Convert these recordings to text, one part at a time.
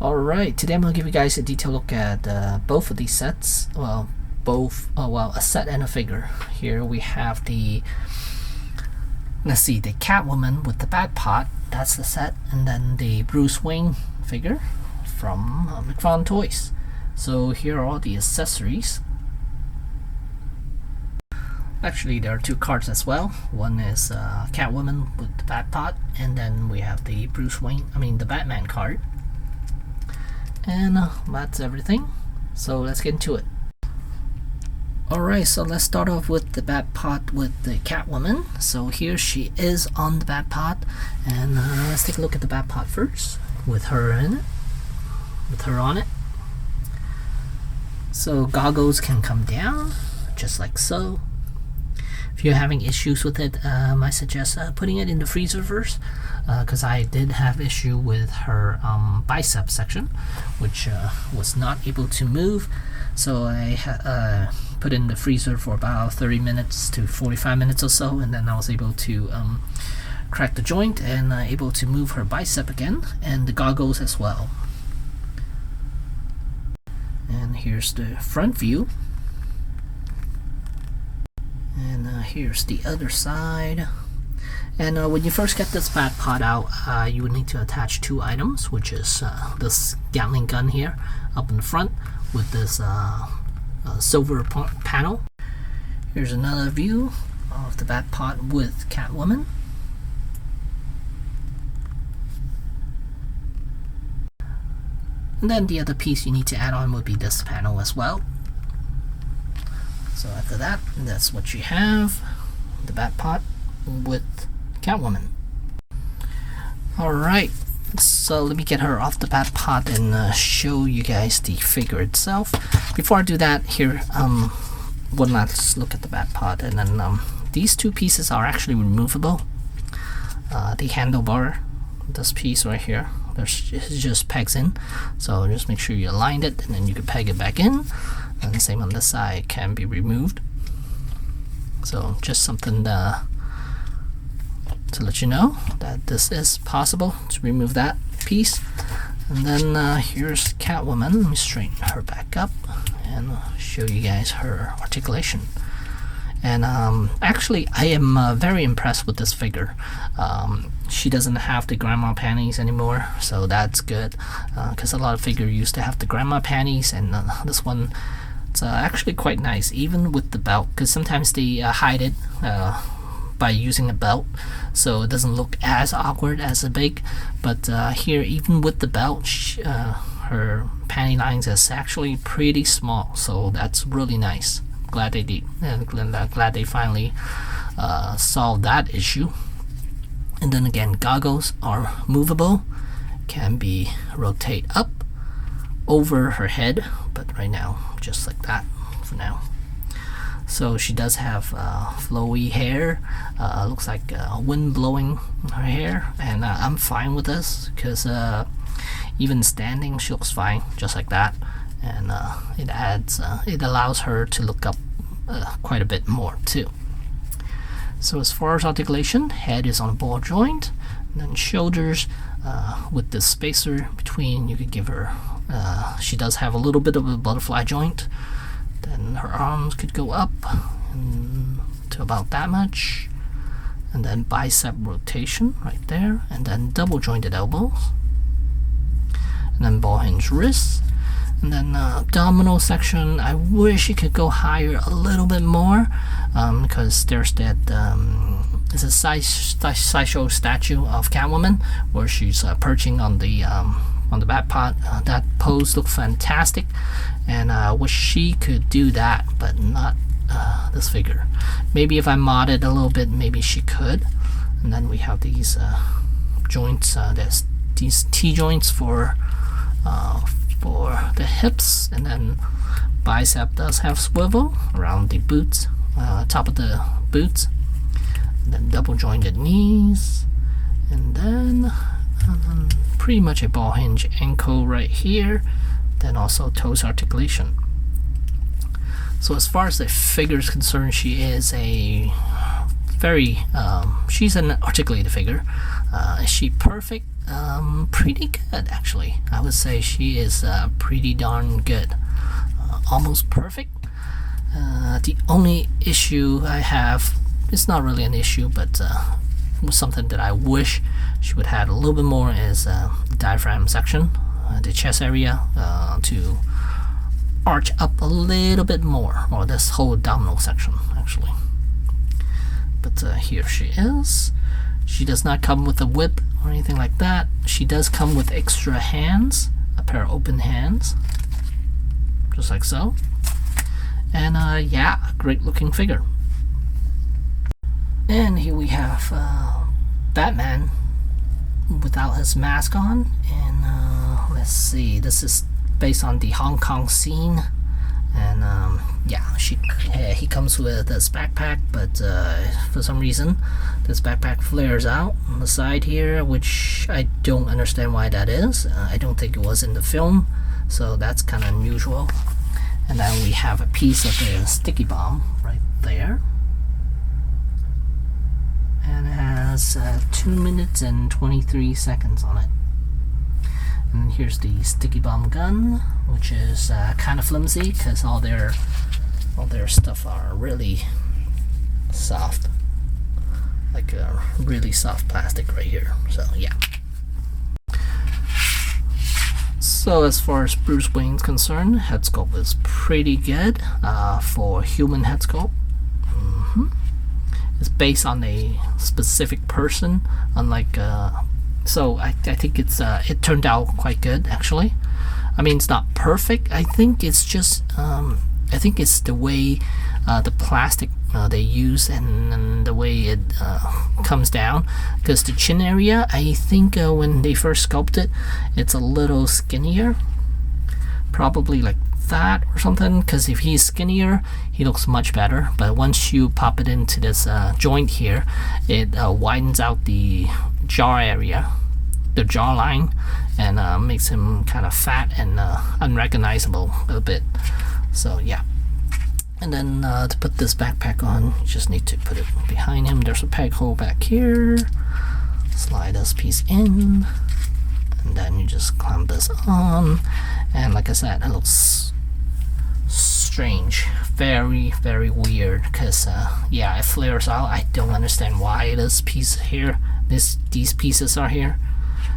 Alright, today I'm going to give you guys a detailed look at both of these sets. Well, a set and a figure. Here we have the Catwoman with the Batpod. That's the set. And then the Bruce Wayne figure from McFarlane Toys. So here are all the accessories. Actually, there are two cards as well. One is Catwoman with the Batpod, and then we have the the Batman card. And that's everything. So let's get into it. Alright, so let's start off with the Batpod with the Catwoman. So here she is on the Batpod, and let's take a look at the Batpod first with her in it, with her on it. So goggles can come down just like so. If you're having issues with it, I suggest putting it in the freezer first, because I did have issue with her bicep section, which was not able to move. So I put it in the freezer for about 30 minutes to 45 minutes or so, and then I was able to crack the joint and able to move her bicep again, and the goggles as well. And here's the front view. And here's the other side. And when you first get this Batpod out, you would need to attach two items, which is this Gatling gun here up in the front with this silver panel. Here's another view of the Batpod with Catwoman. And then the other piece you need to add on would be this panel as well. So after that, that's what you have, the Batpod with Catwoman. Alright, so let me get her off the Batpod and show you guys the figure itself. Before I do that, here, one last look at the Batpod, and then these two pieces are actually removable. The handlebar, this piece right here, it just pegs in, so just make sure you aligned it, and then you can peg it back in. And the same on this side, can be removed. So just something to let you know that this is possible to remove that piece. And then here's Catwoman. Let me straighten her back up and show you guys her articulation. And actually, I am very impressed with this figure. She doesn't have the grandma panties anymore, so that's good. Because a lot of figures used to have the grandma panties, and this one, it's actually quite nice, even with the belt, because sometimes they hide it by using a belt, so it doesn't look as awkward as a big. But here, even with the belt, her panty lines is actually pretty small, so that's really nice. Glad they did, and glad they finally solved that issue. And then again, goggles are movable, can be rotate up over her head, but right now just like that for now. So she does have flowy hair, looks like wind blowing her hair, and I'm fine with this because even standing she looks fine just like that. And it allows her to look up quite a bit more too. So as far as articulation, head is on a ball joint, and then shoulders with the spacer between, you could give her, she does have a little bit of a butterfly joint. Then her arms could go up to about that much, and then bicep rotation right there, and then double jointed elbows, and then ball hinge wrists. And then abdominal section, I wish it could go higher a little bit more, because there's that it's a sideshow statue of Catwoman where she's perching on the Batpod. That pose looked fantastic, and I wish she could do that, but not this figure. Maybe if I modded a little bit, maybe she could. And then we have these joints. There's these T-joints for the hips, and then bicep does have swivel around the boots, top of the boots, and then double jointed knees, and then pretty much a ball hinge ankle right here, then also toes articulation. So as far as the figure is concerned, she is she's an articulated figure. Is she perfect? pretty good actually. I would say she is pretty darn good. Almost perfect. The only issue I have, it's not really an issue, but something that I wish she would have a little bit more is the diaphragm section, the chest area, to arch up a little bit more, or this whole abdominal section actually. But here she is. She does not come with a whip or anything like that. She does come with extra hands, a pair of open hands, just like so. And yeah, great looking figure. And here we have Batman without his mask on. And let's see, this is based on the Hong Kong scene. And yeah, he comes with this backpack, but for some reason this backpack flares out on the side here, which I don't understand why that is. I don't think it was in the film, so that's kind of unusual. And then we have a piece of the sticky bomb right there, and it has 2 minutes and 23 seconds on it. And here's the sticky bomb gun, which is kind of flimsy because all their stuff are really soft, like a really soft plastic right here. So yeah. So as far as Bruce Wayne's concerned, head sculpt is pretty good for human head sculpt. It's based on a specific person, unlike so I think it turned out quite good actually. I mean, it's not perfect. I think it's just I think it's the way the plastic they use and the way it comes down, because the chin area, I think when they first sculpted, it's a little skinnier, probably like that or something, because if he's skinnier he looks much better, but once you pop it into this joint here, it widens out the jaw area, the jawline, and makes him kind of fat and unrecognizable a bit. So yeah. And then to put this backpack on, you just need to put it behind him. There's a peg hole back here. Slide this piece in, and then you just clamp this on. And like I said, it looks strange, very weird, because yeah, it flares out. I don't understand why this piece here, these pieces are here,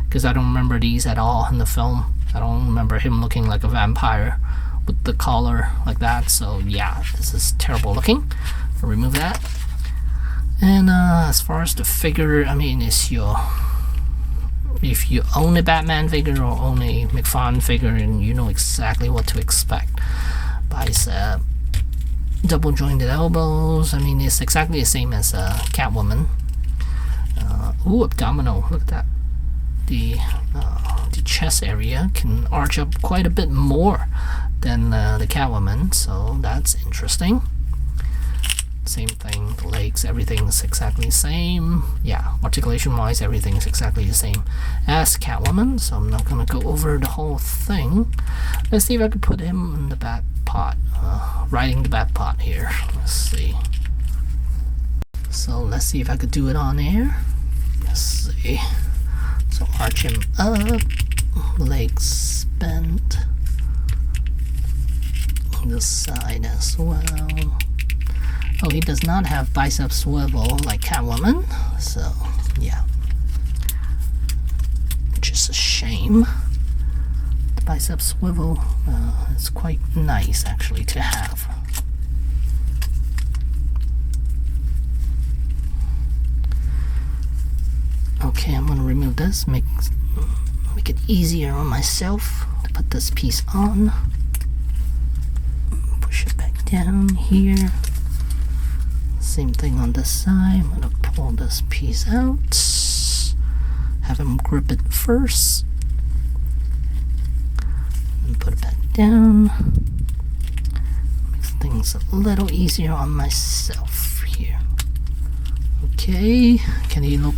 because I don't remember these at all in the film. I don't remember him looking like a vampire with the collar like that. So yeah, this is terrible looking. I'll remove that. And as far as the figure, I mean, if you own a Batman figure or own a McFarlane figure, and you know exactly what to expect. Bicep, double jointed elbows. I mean, it's exactly the same as Catwoman. Ooh, abdominal, look at that. The chest area can arch up quite a bit more than the Catwoman, so that's interesting. Same thing, the legs, everything's exactly the same. Yeah, articulation wise, everything's exactly the same as Catwoman, so I'm not gonna go over the whole thing. Let's see if I can put him in the Batpod, riding the Batpod here. Let's see. So let's see if I could do it on air. Let's see. So arch him up, legs bent, this side as well. Oh, he does not have bicep swivel like Catwoman, so yeah, which is a shame. The bicep swivel is quite nice actually to have. Okay, I'm gonna remove this, make it easier on myself to put this piece on. Push it back down here. Same thing on this side. I'm gonna pull this piece out. Have him grip it first. And put it back down. Makes things a little easier on myself here. Okay, can he look?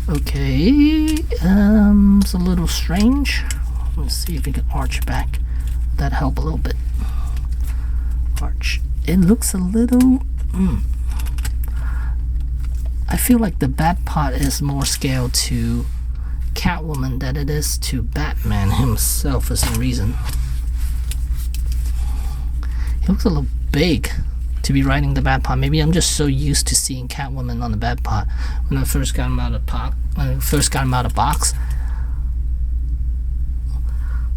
Okay, it's a little strange. Let's see if we can arch back. That help a little bit. Arch. It looks a little. I feel like the Batpod is more scaled to Catwoman than it is to Batman himself for some reason. He looks a little big to be riding the Batpod. Maybe I'm just so used to seeing Catwoman on the Batpod when I first got him out of box.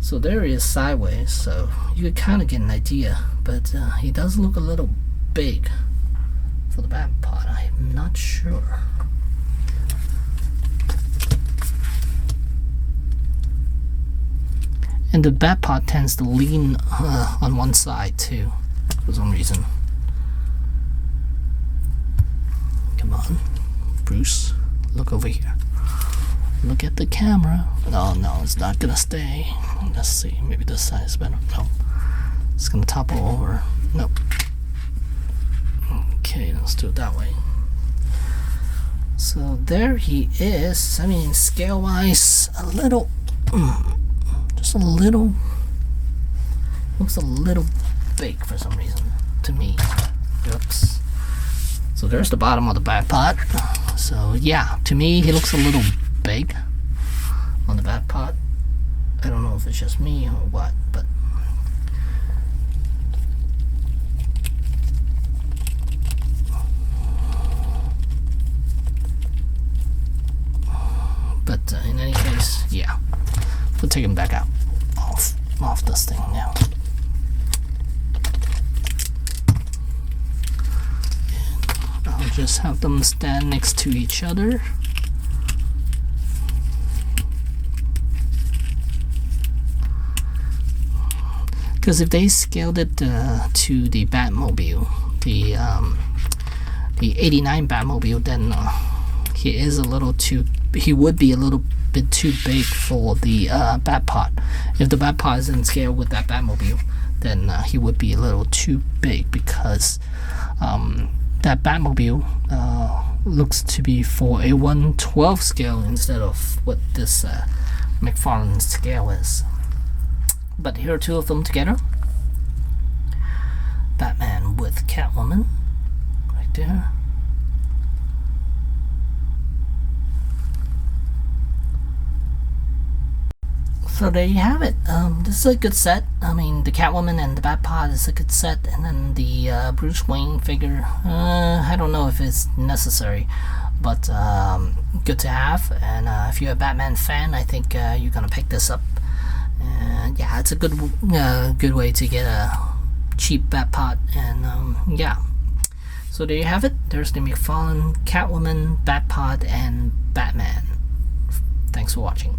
So there he is sideways, so you could kind of get an idea, but he does look a little big for the Batpod. I'm not sure. And the Batpod tends to lean on one side too, for some reason. Come on, Bruce, look over here. Look at the camera. Oh no, it's not gonna stay. Let's see, maybe this side is better. No, it's gonna topple over. Nope. Okay, let's do it that way. So there he is. I mean, scale wise, a little, just a little, looks a little big for some reason to me. Oops. So there's the bottom of the Batpod. So yeah, to me he looks a little big on the Batpod. I don't know if it's just me or what, but in any case, yeah, we'll take him back out off this thing now. And I'll just have them stand next to each other. Because if they scaled it to the Batmobile, the '89 Batmobile, then he would be a little bit too big for the Batpod. If the Batpod is in scale with that Batmobile, then he would be a little too big, because that Batmobile looks to be for a 1/12 scale instead of what this McFarlane scale is. But here are two of them together. Batman with Catwoman right there. So there you have it. This is a good set. I mean, the Catwoman and the Batpod is a good set, and then the Bruce Wayne figure, I don't know if it's necessary, but good to have. And if you're a Batman fan, I think you're gonna pick this up. And yeah, it's a good way to get a cheap Batpod. And yeah, so there you have it. There's the McFarlane, Catwoman, Batpod, and Batman. Thanks for watching.